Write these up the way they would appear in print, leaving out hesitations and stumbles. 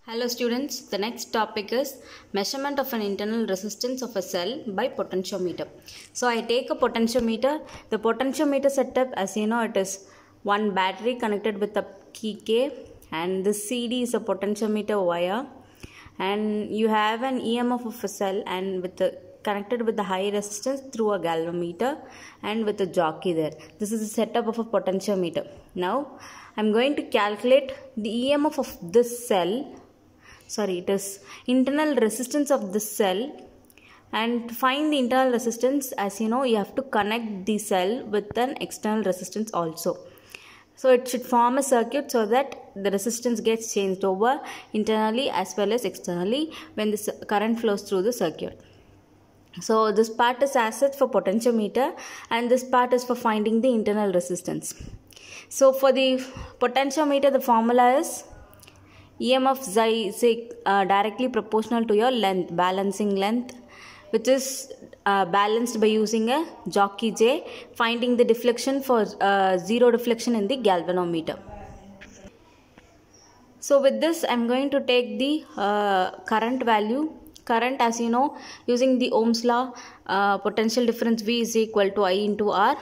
Hello students, the next topic is measurement of an internal resistance of a cell by potentiometer. So I take a potentiometer. The potentiometer setup, as you know, it is one battery connected with a key K, and the CD is a potentiometer wire, and you have an EMF of a cell and connected with the high resistance through a galvanometer and with a jockey there. This is the setup of a potentiometer. Now I am going to calculate the EMF of this cell. It is internal resistance of this cell, and to find the internal resistance, as you know, you have to connect the cell with an external resistance also. So it should form a circuit so that the resistance gets changed over internally as well as externally when the current flows through the circuit. So this part is as such for potentiometer, and this part is for finding the internal resistance. So for the potentiometer, the formula is EMF psi is directly proportional to your length, balancing length, which is balanced by using a jockey J, finding the deflection for zero deflection in the galvanometer. So with this, I am going to take the current value. Current, as you know, using the Ohm's law, potential difference V is equal to I into R.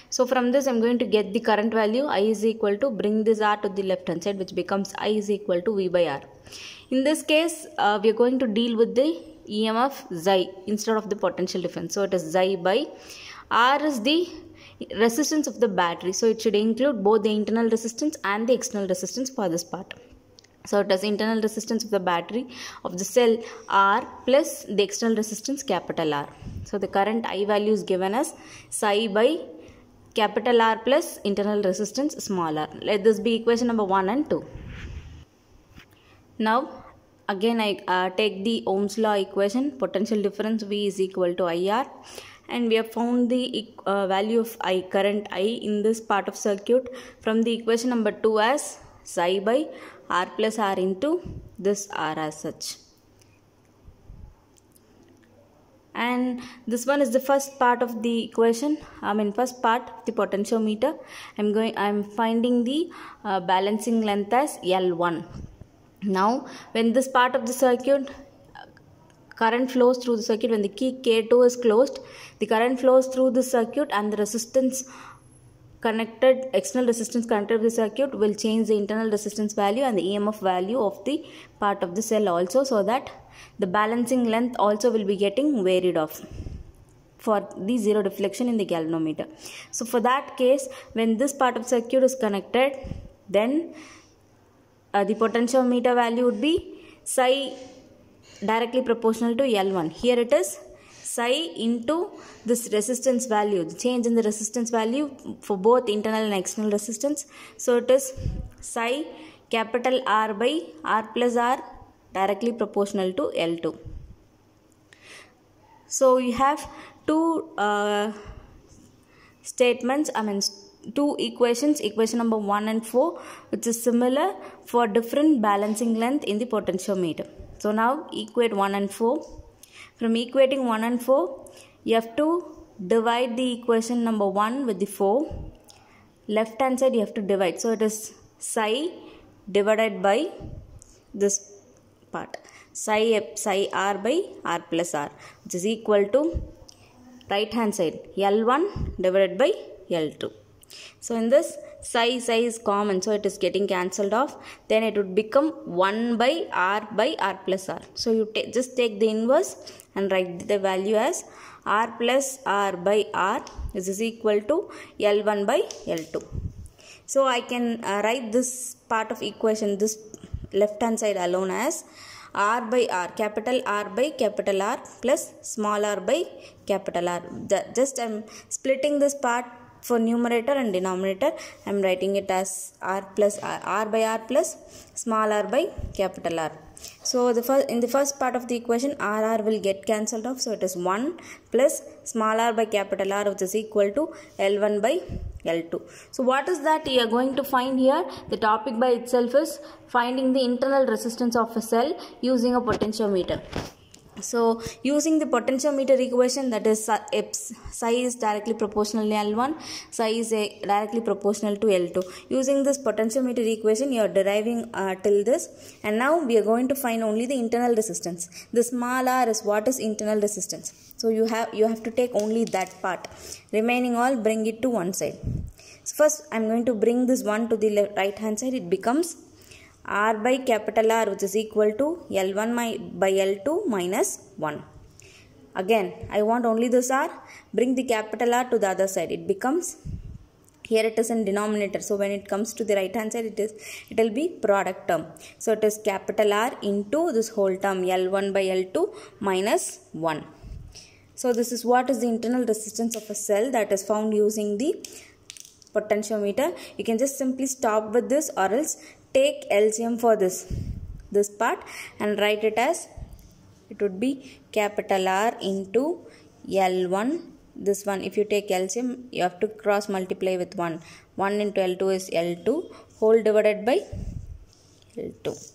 So from this I am going to get the current value. I is equal to, bring this R to the left hand side, which becomes I is equal to V by R. In this case we are going to deal with the EMF Xi instead of the potential difference. So it is Xi by R is the resistance of the battery. So it should include both the internal resistance and the external resistance for this part. So it is internal resistance of the battery of the cell R plus the external resistance capital R. So the current I value is given as psi by capital R plus internal resistance small r. Let this be equation number 1 and 2. Now again I take the Ohm's law equation, potential difference V is equal to IR, and we have found the value of I, current I in this part of circuit from the equation number 2 as psi by R plus R into this R as such. And this one is the first part of the equation, first part of the potentiometer. I'm finding the balancing length as L1. Now when this part of the circuit current flows through the circuit, when the key K2 is closed, the current flows through the circuit, and the resistance connected, external resistance connected with the circuit will change the internal resistance value and the EMF value of the part of the cell also, so that the balancing length also will be getting varied off for the zero deflection in the galvanometer. So for that case, when this part of circuit is connected, then the potentiometer value would be psi directly proportional to L1. Here it is psi into this resistance value, the change in the resistance value for both internal and external resistance. So it is psi capital R by R plus R directly proportional to L2. So you have two statements, two equations, equation number 1 and 4, which is similar for different balancing length in the potentiometer. So now equate 1 and 4. From equating 1 and 4, you have to divide the equation number 1 with the 4. Left hand side you have to divide. So it is psi divided by this part, psi R by R plus R, which is equal to right hand side L1 divided by L2. So in this psi is common, so it is getting cancelled off. Then it would become 1 by R plus R. So you just take the inverse and write the value as R plus R by R is equal to L1 by L2. So I can write this part of equation, this left hand side alone, as R by R, capital R by capital R plus small r by capital R. Just I am splitting this part for numerator and denominator. I am writing it as R plus R by R plus small r by capital R. So in the first part of the equation, R will get cancelled off. So it is 1 plus small r by capital R, which is equal to L1 by L2. So what is that you are going to find here? The topic by itself is finding the internal resistance of a cell using a potentiometer. So using the potentiometer equation, that is psi is directly proportional to L1, psi is directly proportional to L2. Using this potentiometer equation, you are deriving till this, and now we are going to find only the internal resistance. The small r is what is internal resistance. So you have to take only that part. Remaining all, bring it to one side. So first I am going to bring this one to the right hand side. It becomes R by capital R, which is equal to L1 by L2 minus 1. Again, I want only this R. Bring the capital R to the other side. It becomes, here it is in denominator. So when it comes to the right hand side, it will be product term. So it is capital R into this whole term L1 by L2 minus 1. So this is what is the internal resistance of a cell that is found using the potentiometer. You can just simply stop with this, or else take LCM for this part and write it as, it would be capital R into L1. This one, if you take LCM, you have to cross multiply with 1. 1 into L2 is L2 whole divided by L2.